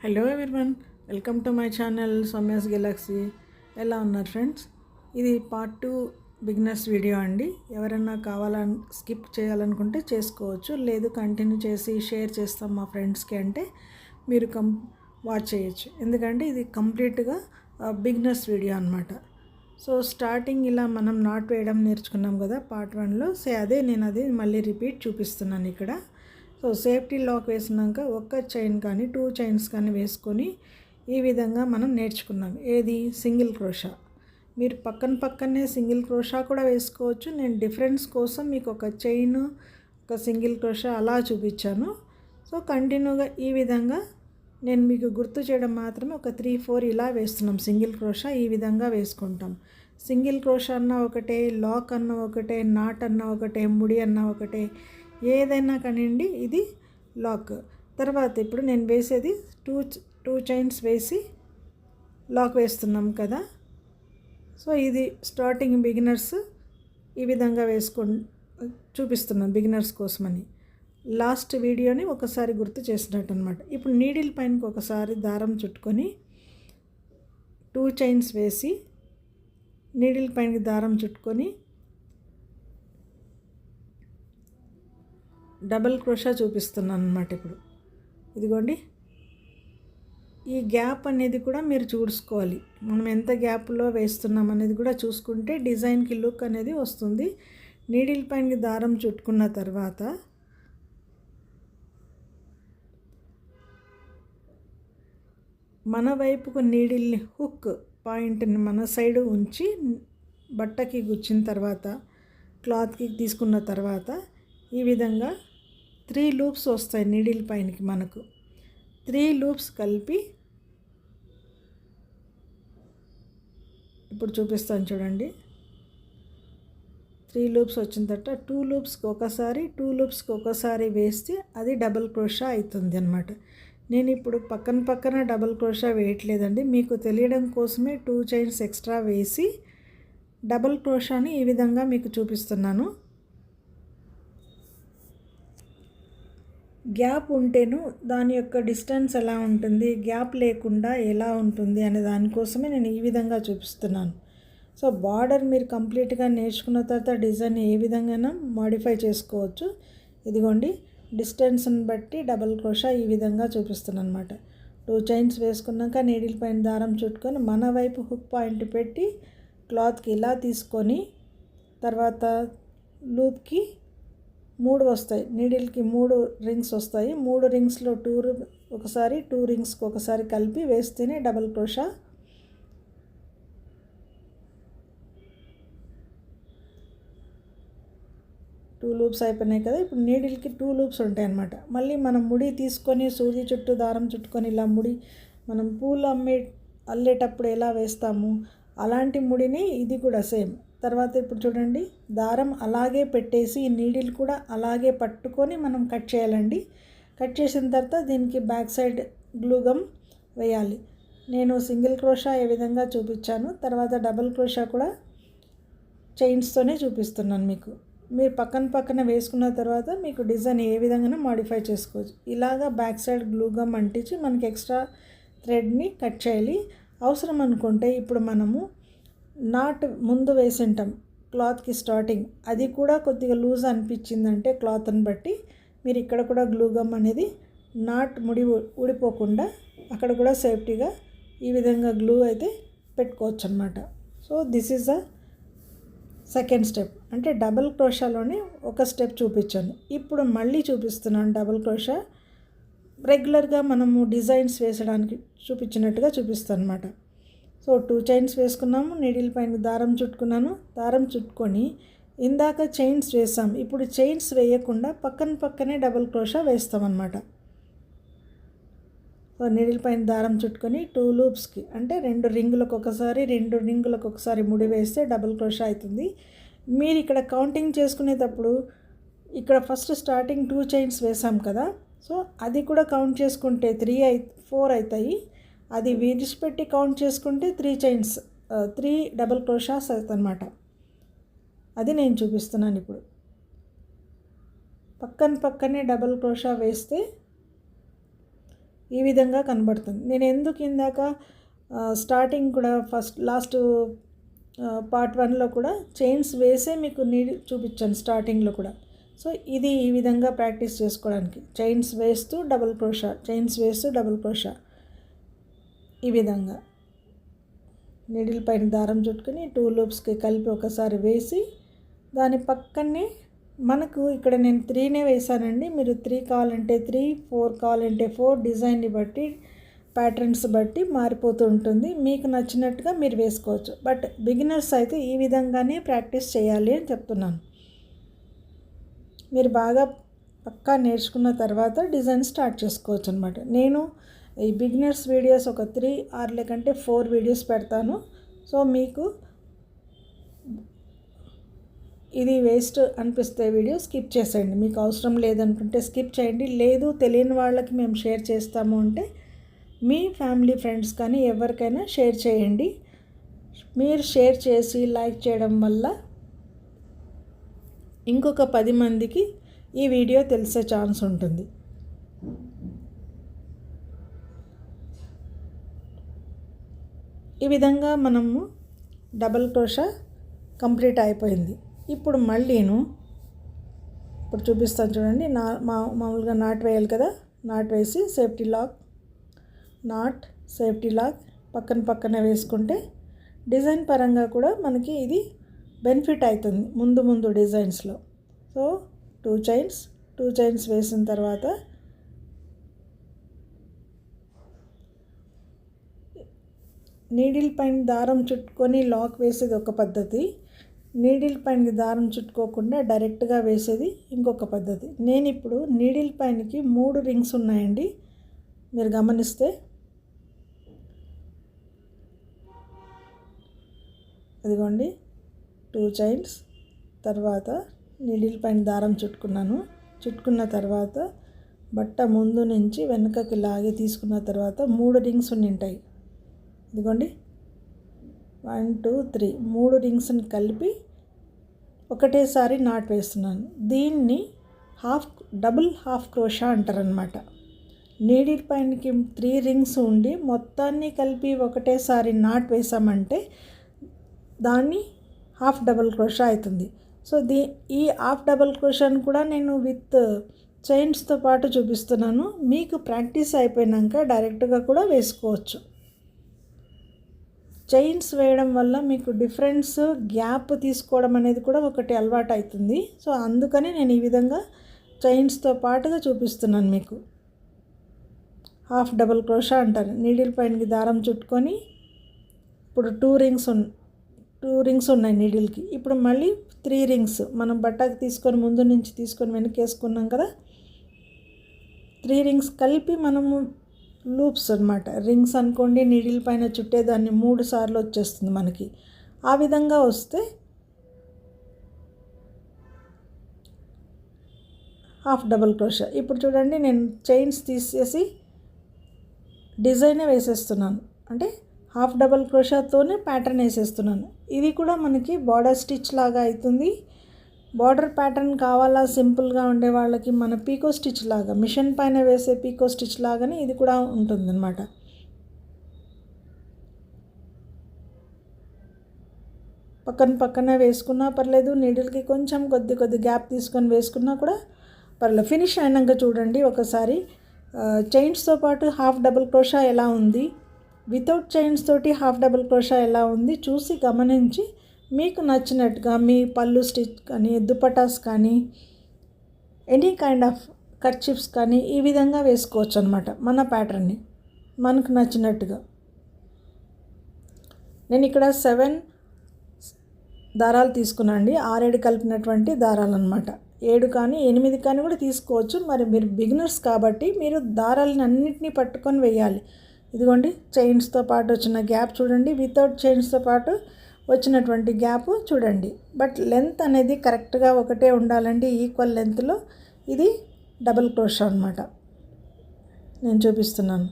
Hello everyone, welcome to my channel Soumya's Galaxy. ఎలా ఉన్నారు friends? ఇది పార్ట్ 2 బిగినర్స్ వీడియో అండి. ఎవరైనా స్కిప్ చేయాలనుకుంటే చేసుకోవచ్చు, లేదు కంటిన్యూ చేసి షేర్ చేస్తాం మా ఫ్రెండ్స్కి అంటే మీరు వాచ్ చేయొచ్చు. ఎందుకంటే ఇది కంప్లీట్గా బిగినర్స్ వీడియో అనమాట. సో స్టార్టింగ్ ఇలా మనం నాట్ వేయడం నేర్చుకున్నాం కదా పార్ట్ 1లో. నేను అదే మళ్ళీ రిపీట్ చూపిస్తున్నాను ఇక్కడ. సో సేఫ్టీ లాక్ వేసినాక ఒక్క చైన్ కానీ 2 చైన్స్ కానీ వేసుకొని ఈ విధంగా మనం నేర్చుకున్నాం. ఏది సింగిల్ క్రోషా. మీరు పక్కనే సింగిల్ క్రోషా కూడా వేసుకోవచ్చు. నేను డిఫరెన్స్ కోసం మీకు ఒక చైన్, ఒక సింగిల్ క్రోషా అలా చూపించాను. సో కంటిన్యూగా ఈ విధంగా నేను మీకు గుర్తు చేయడం మాత్రమే ఒక 3-4 ఇలా వేస్తున్నాం. సింగిల్ క్రోషా ఈ విధంగా వేసుకుంటాం. సింగిల్ క్రోషా అన్న ఒకటే, లాక్ అన్న ఒకటే, నాట్ అన్న ఒకటే, ముడి అన్న ఒకటే, ఏదైనా కానివ్వండి ఇది లాక్. తర్వాత ఇప్పుడు నేను వేసేది టూ చైన్స్ వేసి లాక్ వేస్తున్నాం కదా. సో ఇది స్టార్టింగ్ బిగినర్స్ ఈ విధంగా చూపిస్తున్నాను బిగినర్స్ కోసమని. లాస్ట్ వీడియోని ఒకసారి గుర్తు చేసినట్టు అనమాట. ఇప్పుడు నీడిల్ పైనకి ఒకసారి దారం చుట్టుకొని 2 చైన్స్ వేసి నీడిల్ పైనకి దారం చుట్టుకొని డబల్ క్రోషా చూపిస్తున్నాను అనమాట. ఇప్పుడు ఇదిగోండి, ఈ గ్యాప్ అనేది కూడా మీరు చూసుకోవాలి. మనం ఎంత గ్యాప్లో వేస్తున్నాం అనేది కూడా చూసుకుంటే డిజైన్కి లుక్ అనేది వస్తుంది. నీడిల్ పైనకి దారం చుట్టుకున్న తర్వాత మన వైపుకు నీడిల్ని హుక్ పాయింట్ని మన సైడ్ ఉంచి బట్టకి గుచ్చిన తర్వాత క్లాత్కి తీసుకున్న తర్వాత ఈ విధంగా 3 లూప్స్ వస్తాయి నీడిల్ పైనకి. మనకు 3 లూప్స్ కలిపి ఇప్పుడు చూపిస్తాను చూడండి. 3 లూప్స్ వచ్చిన తర్వాత 2 లూప్స్కి ఒకసారి వేస్తే అది డబల్ క్రోషా అవుతుంది అన్నమాట. నేను ఇప్పుడు పక్కన డబల్ క్రోషా వేయట్లేదండి, మీకు తెలియడం కోసమే 2 చైన్స్ ఎక్స్ట్రా వేసి డబల్ క్రోషాని ఈ విధంగా మీకు చూపిస్తున్నాను. గ్యాప్ ఉంటేను దాని యొక్క డిస్టెన్స్ ఎలా ఉంటుంది, గ్యాప్ లేకుండా ఎలా ఉంటుంది అనే దానికోసమే నేను ఈ విధంగా చూపిస్తున్నాను. సో బార్డర్ మీరు కంప్లీట్గా నేర్చుకున్న తర్వాత డిజైన్ ఏ విధంగా మాడిఫై చేసుకోవచ్చు. ఇదిగోండి, డిస్టెన్స్ని బట్టి డబల్ క్రోషా ఈ విధంగా చూపిస్తున్నాను అనమాట. 2 చైన్స్ వేసుకున్నాక నీడిల్ పైన దారం చుట్టుకొని మన వైపు హుక్ పాయింట్ పెట్టి క్లాత్కి ఇలా తీసుకొని తర్వాత లూప్కి 3 వస్తాయి. నీడిల్కి 3 రింగ్స్ వస్తాయి. 3 రింగ్స్లో 2 రింగ్స్కి ఒకసారి కలిపి వేస్తేనే డబల్ క్రోషా. టూ లూప్స్ అయిపోయినాయి కదా. ఇప్పుడు నీడిల్కి 2 లూప్స్ ఉంటాయి అన్నమాట. మళ్ళీ మనం ముడి తీసుకొని సూది చుట్టూ దారం చుట్టుకొని ఇలా ముడి మనం పూలు అల్లేటప్పుడు ఎలా వేస్తాము అలాంటి ముడిని ఇది కూడా సేమ్. తర్వాత ఇప్పుడు చూడండి, దారం అలాగే పెట్టేసి నీడిల్ కూడా అలాగే పట్టుకొని మనం కట్ చేయాలండి. కట్ చేసిన తర్వాత దీనికి బ్యాక్ సైడ్ గ్లూగమ్ వేయాలి. నేను సింగిల్ క్రోషా ఏ విధంగా చూపించాను, తర్వాత డబల్ క్రోషా కూడా చైన్స్తోనే చూపిస్తున్నాను మీకు. మీరు పక్కన వేసుకున్న తర్వాత మీకు డిజైన్ ఏ విధంగా మాడిఫై చేసుకోవచ్చు. ఇలాగా బ్యాక్ సైడ్ గ్లూగమ్ అంటించి మనకి ఎక్స్ట్రా థ్రెడ్ని కట్ చేయాలి. అవసరం అనుకుంటే ఇప్పుడు మనము నాట్ ముందు వేసింటాం క్లాత్కి స్టార్టింగ్, అది కూడా కొద్దిగా లూజ్ అనిపించిందంటే క్లాత్ని బట్టి మీరు ఇక్కడ కూడా గ్లూగమ్ అనేది నాట్ ఊడిపోకుండా అక్కడ కూడా సేఫ్టీగా ఈ విధంగా గ్లూ అయితే పెట్టుకోవచ్చు అన్నమాట. So this is the second step. అంటే డబల్ క్రోషాలోనే ఒక స్టెప్ చూపించాను. ఇప్పుడు మళ్ళీ చూపిస్తున్నాను డబల్ క్రోషా. రెగ్యులర్గా మనము డిజైన్స్ వేసడానికి చూపించినట్టుగా చూపిస్తాను అన్నమాట. సో 2 చైన్స్ వేసుకున్నాము, నీడిల్ పైన దారం చుట్టుకున్నాను. దారం చుట్టుకొని ఇందాక చైన్స్ వేసాం, ఇప్పుడు చైన్స్ వేయకుండా పక్కనే డబల్ క్రోషా వేస్తామన్నమాట. సో నీడిల్ పైన దారం చుట్టుకొని 2 లూప్స్కి అంటే 2 రింగులకు ఒకసారి ముడి వేస్తే డబల్ క్రోషా అవుతుంది. మీరు ఇక్కడ కౌంటింగ్ చేసుకునేటప్పుడు ఇక్కడ ఫస్ట్ స్టార్టింగ్ 2 చైన్స్ వేసాం కదా, సో అది కూడా కౌంట్ చేసుకుంటే 4 అవుతాయి. అది విడిచిపెట్టి కౌంట్ చేసుకుంటే 3 డబల్ క్రోషాస్ అవుతాయి అన్నమాట. అది నేను చూపిస్తున్నాను ఇప్పుడు. పక్కనే డబల్ క్రోషా వేస్తే ఈ విధంగా కనబడుతుంది. నేను ఎందుకు ఇందాక స్టార్టింగ్ కూడా లాస్ట్ పార్ట్ 1లో కూడా చైన్స్ వేసే మీకు చూపించాను స్టార్టింగ్లో కూడా. సో ఇది ఈ విధంగా ప్రాక్టీస్ చేసుకోవడానికి చైన్స్ వేస్తూ డబుల్ క్రోషా, చైన్స్ వేస్తూ డబుల్ క్రోషా, ఈ విధంగా నీడిల్ పైన దారం చుట్టుకొని 2 లూప్స్కి కలిపి ఒకసారి వేసి దాని పక్కనే మనకు ఇక్కడ నేను 3నే వేసానండి. మీరు 3 కావాలంటే 3, 4 కావాలంటే 4, డిజైన్ని బట్టి ప్యాటర్న్స్ బట్టి మారిపోతూ ఉంటుంది. మీకు నచ్చినట్టుగా మీరు వేసుకోవచ్చు. బట్ బిగినర్స్ అయితే ఈ విధంగానే ప్రాక్టీస్ చేయాలి అని చెప్తున్నాను. మీరు బాగా పక్కా నేర్చుకున్న తర్వాత డిజైన్ స్టార్ట్ చేసుకోవచ్చు అనమాట. నేను ఈ బిగినర్స్ వీడియోస్ ఒక 3 ఆర్ లేకంటే 4 వీడియోస్ పెడతాను. సో మీకు ఇది వేస్ట్ అనిపిస్తే వీడియో స్కిప్ చేసేయండి. మీకు అవసరం లేదనుకుంటే స్కిప్ చేయండి. లేదు తెలియని వాళ్ళకి మేము షేర్ చేస్తాము అంటే మీ ఫ్యామిలీ ఫ్రెండ్స్ కానీ ఎవరికైనా షేర్ చేయండి. మీరు షేర్ చేసి లైక్ చేయడం వల్ల ఇంకొక 10 మందికి ఈ వీడియో తెలిసే ఛాన్స్ ఉంటుంది. ఈ విధంగా మనము డబుల్ క్రోషా కంప్లీట్ అయిపోయింది. ఇప్పుడు మళ్ళీను ఇప్పుడు చూపిస్తాను చూడండి. మామూలుగా నాట్ వేయాలి కదా, నాట్ వేసి safety lock, knot safety lock పక్కన వేసుకుంటే డిజైన్ పరంగా కూడా మనకి ఇది బెనిఫిట్ అవుతుంది ముందు డిజైన్స్లో. సో 2 చైన్స్ వేసిన తర్వాత నీడిల్ పైన దారం చుట్టుకొని లాక్ వేసేది ఒక పద్ధతి, నీడిల్ పైనకి దారం చుట్టుకోకుండా డైరెక్ట్గా వేసేది ఇంకొక పద్ధతి. నేను ఇప్పుడు నీడిల్ పైనకి 3 రింగ్స్ ఉన్నాయండి. మీరు గమనిస్తే అదిగోండి 2 చైన్స్, తర్వాత నీడిల్ పైన దారం చుట్టుకున్న తర్వాత బట్ట ముందు నుంచి వెనుకకి లాగి తీసుకున్న తర్వాత 3 రింగ్స్ ఉంటాయి. ఇదిగోండి 1 2 3 3 రింగ్స్ని కలిపి ఒకటేసారి నాట్ వేస్తున్నాను. దీన్ని డబుల్ హాఫ్ క్రోషా అంటారనమాట. నీడిల్ పైనకి 3 రింగ్స్ ఉండి మొత్తాన్ని కలిపి ఒకటేసారి నాట్ వేసామంటే దాన్ని హాఫ్ డబుల్ క్రోషా అవుతుంది. సో ఈ హాఫ్ డబుల్ క్రోషాను కూడా నేను విత్ చైన్స్తో పాటు చూపిస్తున్నాను. మీకు ప్రాక్టీస్ అయిపోయినాక డైరెక్ట్గా కూడా వేసుకోవచ్చు. చైన్స్ వేయడం వల్ల మీకు డిఫరెన్స్ గ్యాప్ తీసుకోవడం అనేది కూడా ఒకటి అలవాటు అవుతుంది. సో అందుకని నేను ఈ విధంగా చైన్స్తో పాటుగా చూపిస్తున్నాను మీకు. హాఫ్ డబుల్ క్రోషా అంటారు. నీడిల్ పైనకి దారం చుట్టుకొని ఇప్పుడు 2 రింగ్స్ ఉన్నాయి నీడిల్కి. ఇప్పుడు మళ్ళీ 3 రింగ్స్ మనం బట్టకి తీసుకొని ముందు నుంచి తీసుకొని వెనకేసుకున్నాం కదా, 3 రింగ్స్ కలిపి మనము లూప్స్ అనమాట. రింగ్స్ అనుకోండి, నీడిల్ పైన చుట్టేదాన్ని 3 సార్లు వచ్చేస్తుంది మనకి. ఆ విధంగా వస్తే హాఫ్ డబుల్ క్రోషా. ఇప్పుడు చూడండి నేను చైన్స్ తీసేసి డిజైనే వేసేస్తున్నాను, అంటే హాఫ్ డబుల్ క్రోషాతోనే ప్యాటర్న్ వేసేస్తున్నాను. ఇది కూడా మనకి బార్డర్ స్టిచ్ లాగా అవుతుంది. బార్డర్ ప్యాటర్న్ కావాలా సింపుల్గా ఉండే వాళ్ళకి మన పీకో స్టిచ్ లాగా, మిషన్ పైన వేసే పీకో స్టిచ్ లాగానే ఇది కూడా ఉంటుందన్నమాట. పక్కన వేసుకున్నా పర్లేదు, నీడిల్కి కొంచెం కొద్ది గ్యాప్ తీసుకొని వేసుకున్నా కూడా పర్లేదు. ఫినిష్ అయినాక చూడండి ఒకసారి చైన్స్తో పాటు హాఫ్ డబుల్ క్రోషా ఎలా ఉంది, వితౌట్ చైన్స్ తోటి హాఫ్ డబుల్ క్రోషా ఎలా ఉంది చూసి గమనించి మీకు నచ్చినట్టుగా మీ పళ్ళు స్టిచ్ కానీ, దుపటాస్ కానీ, ఎనీ కైండ్ ఆఫ్ కర్చీఫ్స్ కానీ ఈ విధంగా వేసుకోవచ్చు అనమాట. మన ప్యాటర్న్ని మనకు నచ్చినట్టుగా. నేను ఇక్కడ 7 దారాలు తీసుకున్నాను అండి, 6 కలిపినటువంటి దారాలు అనమాట. 7 కానీ 8 కానీ కూడా తీసుకోవచ్చు. మరి మీరు బిగినర్స్ కాబట్టి మీరు దారాలని అన్నింటినీ పట్టుకొని వేయాలి. ఇదిగోండి చైన్స్తో పాటు వచ్చిన గ్యాప్ చూడండి, వితౌట్ చైన్స్తో పాటు వచ్చినటువంటి గ్యాప్ చూడండి. బట్ లెంత్ అనేది కరెక్ట్గా ఒకటే ఉండాలండి, ఈక్వల్ లెంత్లో. ఇది డబుల్ క్రోషా అనమాట. నేను చూపిస్తున్నాను.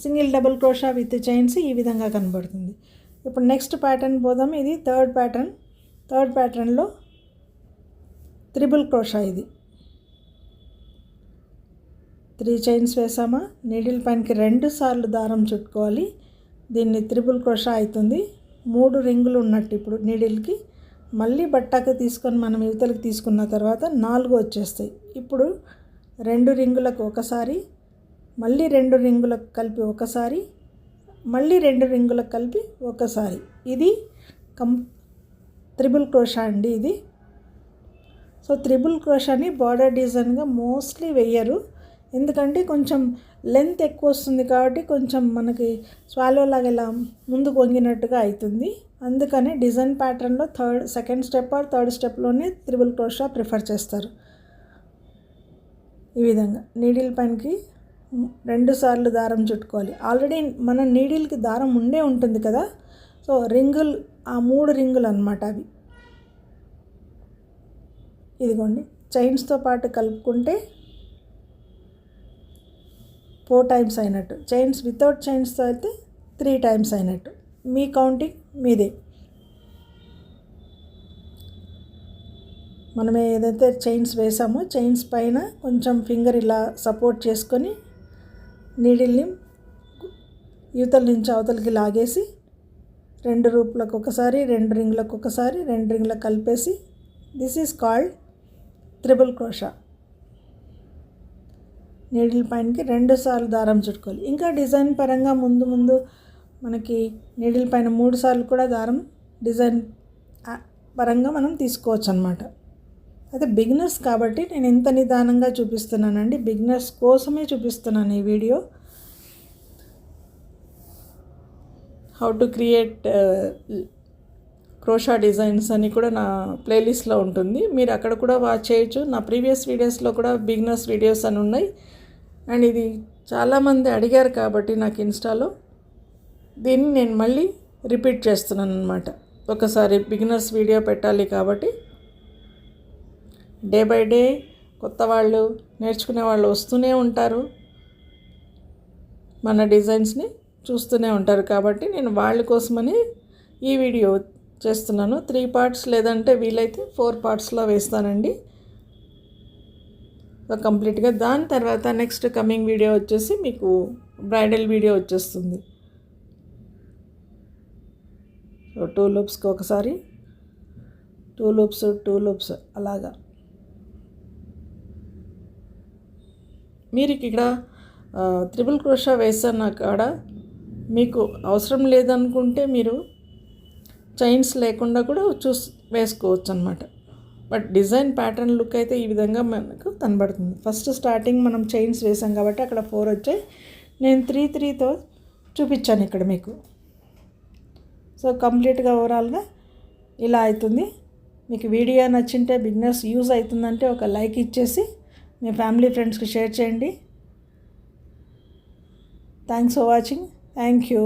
Single double crochet with chains ఈ విధంగా కనబడుతుంది. ఇప్పుడు నెక్స్ట్ ప్యాటర్న్ పోదాం. ఇది థర్డ్ ప్యాటర్న్లో త్రిబుల్ క్రోషా. ఇది 3 చైన్స్ వేసామా, నీడిల్ పైనకి 2 సార్లు దారం చుట్టుకోవాలి. దీన్ని త్రిబుల్ క్రోషా అవుతుంది. 3 రింగులు ఉన్నట్టు ఇప్పుడు నీడిల్కి. మళ్ళీ బట్టాకి తీసుకొని మనం యువతలకి తీసుకున్న తర్వాత 4 వచ్చేస్తాయి. ఇప్పుడు 2 రింగులకు ఒకసారి, మళ్ళీ 2 రింగులకు కలిపి ఒకసారి, మళ్ళీ 2 రింగులకు కలిపి ఒకసారి. ఇది త్రిబుల్ క్రోషా అండి ఇది. సో త్రిబుల్ క్రోషాని బార్డర్ డిజైన్గా మోస్ట్లీ వేయరు, ఎందుకంటే కొంచెం లెంత్ ఎక్కువ వస్తుంది కాబట్టి కొంచెం మనకి స్వాలో లాగా ఇలా ముందుకు వంగినట్టుగా అవుతుంది. అందుకని డిజైన్ ప్యాటర్న్లో సెకండ్ స్టెప్ ఆర్ థర్డ్ స్టెప్లోనే త్రిబుల్ క్రోషా ప్రిఫర్ చేస్తారు. ఈ విధంగా నీడిల్ పైనకి 2 సార్లు దారం చుట్టుకోవాలి. ఆల్రెడీ మన నీడిల్కి దారం ఉండే ఉంటుంది కదా, సో రింగులు ఆ 3 రింగులు అన్నమాట అవి. ఇదిగోండి, చైన్స్తో పాటు కలుపుకుంటే 4 టైమ్స్ అయినట్టు, చైన్స్ వితౌట్ చైన్స్తో అయితే 3 టైమ్స్ అయినట్టు. మీ కౌంటింగ్ మీదే. మనం ఏదైతే చైన్స్ వేసామో చైన్స్ పైన కొంచెం ఫింగర్ ఇలా సపోర్ట్ చేసుకొని నీడిల్ని యువతల నుంచి అవతలకి లాగేసి 2 రూపులకు ఒకసారి, 2 రింగులకు ఒకసారి, 2 రింగులకు కలిపేసి this is called triple crochet. Needle పైనకి 2 సార్లు దారం చుట్టుకోవాలి. ఇంకా డిజైన్ పరంగా ముందు మనకి నీడిల్ పైన 3 సార్లు కూడా దారం డిజైన్ పరంగా మనం తీసుకోవచ్చు అన్నమాట. అయితే బిగినర్స్ కాబట్టి నేను ఇంత నిదానంగా చూపిస్తున్నానండి, బిగినర్స్ కోసమే చూపిస్తున్నాను ఈ video. How to create crochet designs అని కూడా నా ప్లేలిస్ట్లో ఉంటుంది, మీరు అక్కడ కూడా వాచ్ చేయొచ్చు. నా ప్రీవియస్ వీడియోస్లో కూడా బిగినర్స్ వీడియోస్ అని ఉన్నాయి. అండ్ ఇది చాలామంది అడిగారు కాబట్టి నాకు ఇన్స్టాలో దీన్ని నేను మళ్ళీ రిపీట్ చేస్తున్నాను అన్నమాట. ఒకసారి బిగినర్స్ వీడియో పెట్టాలి కాబట్టి డే బై డే కొత్త వాళ్ళు, నేర్చుకునే వాళ్ళు వస్తూనే ఉంటారు, మన డిజైన్స్ని చూస్తూనే ఉంటారు. కాబట్టి నేను వాళ్ళ కోసమని ఈ వీడియో చేస్తున్నాను. 3 పార్ట్స్ లేదంటే వీలైతే 4 పార్ట్స్లో వేస్తానండి కంప్లీట్గా. దాని తర్వాత నెక్స్ట్ కమింగ్ వీడియో వచ్చేసి మీకు బ్రైడల్ వీడియో వచ్చేస్తుంది. సో 2 లూప్స్కి ఒకసారి, 2 లూప్స్ అలాగా. మీరు ఇక్కడ త్రిబుల్ క్రోషా వేసాను కాడ మీకు అవసరం లేదనుకుంటే మీరు చైన్స్ లేకుండా కూడా వేసుకోవచ్చు అన్నమాట. బట్ డిజైన్ ప్యాటర్న్ లుక్ అయితే ఈ విధంగా మనకు కనబడుతుంది. ఫస్ట్ స్టార్టింగ్ మనం చైన్స్ వేసాం కాబట్టి అక్కడ 4 వచ్చాయి, నేను 3తో చూపించాను ఇక్కడ మీకు. సో కంప్లీట్గా ఓవరాల్గా ఇలా అవుతుంది. మీకు వీడియో నచ్చింటే, బిగినర్స్ యూజ్ అవుతుందంటే ఒక లైక్ ఇచ్చేసి మీ ఫ్యామిలీ ఫ్రెండ్స్కి షేర్ చేయండి. Thanks for watching. Thank you.